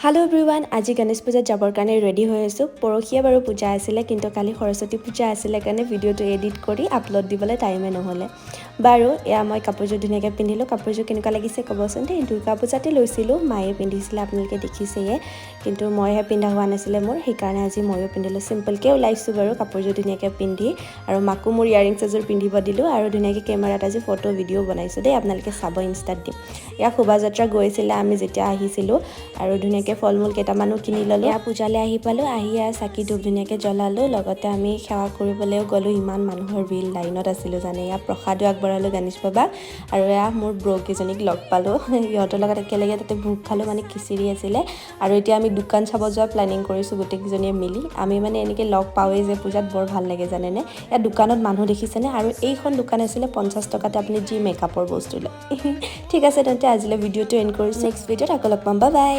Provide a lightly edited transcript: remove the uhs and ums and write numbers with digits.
Hello everyone, আজি গণেশ পূজা যাবৰ কাৰণে ৰেডি হৈ আছো। পৰখিয়া বাৰু পূজা আছিল কিন্তু কালি সৰস্বতী পূজা আছিল কাৰণে ভিডিওটো এডিট কৰি আপলোড দিবলৈ টাইমে নহলে। বাৰু এয়া মই কাপোৰযোৰ ধুনীয়াকৈ পিন্ধিলো। কাপোৰযোৰ কেনেকুৱা লাগিছে ক'বচোন দেই। দুৰ্গা পূজাতে লৈছিলো, মায়ে পিন্ধিছিলে, আপোনালোকে দেখিছেয়ে, কিন্তু মইহে পিন্ধা হোৱা নাছিলে মোৰ, সেইকাৰণে আজি ময়ো পিন্ধিলো। চিম্পলকৈ ওলাইছো বাৰু কাপোৰযোৰ ধুনীয়াকৈ পিন্ধি, আৰু মাকো মোৰ ইয়াৰিংছ এযোৰ পিন্ধিব দিলো, আৰু ধুনীয়াকৈ কেমেৰাত আজি ফটো ভিডিঅ' বনাইছো দেই, আপোনালোকে চাব ইনষ্টাত দিম। এয়া শোভাযাত্ৰা গৈছিলে আমি যেতিয়া আহিছিলো, আৰু ধুনীয়াকৈ ফল-মূল কেইটামানো কিনি ল'লোঁ। এয়া পূজালৈ আহি পালোঁ, আহি চাকি ধূপ ধুনীয়াকৈ জ্বলালোঁ, লগতে আমি সেৱা কৰিবলৈও গ'লোঁ। ইমান মানুহৰ ভিৰ, লাইনত আছিলোঁ জানে। এয়া প্ৰসাদো আগবঢ়ালোঁ গণেশ বাবাক, আৰু এয়া মোৰ ব্ৰকেইজনীক লগ পালোঁ, সিহঁতৰ লগত একেলগে তাতে ভোগ খালোঁ, মানে খিচিৰি আছিলে। আৰু এতিয়া আমি দোকান চাব যোৱা প্লেনিং কৰিছোঁ গোটেইকেইজনীয়ে মিলি। আমি মানে এনেকৈ লগ পাওঁৱেই যে পূজাত, বৰ ভাল লাগে জানেনে। ইয়াত দোকানত মানুহ দেখিছেনে, আৰু এইখন দোকান আছিলে 50 টকাতে আপুনি যি মেকআপৰ বস্তু লয়। ঠিক আছে তেন্তে আজিলৈ ভিডিঅ'টো এণ্ড কৰিছোঁ, নেক্সট ভিডিঅ'ত আকৌ লগ পাম, বাই বাই।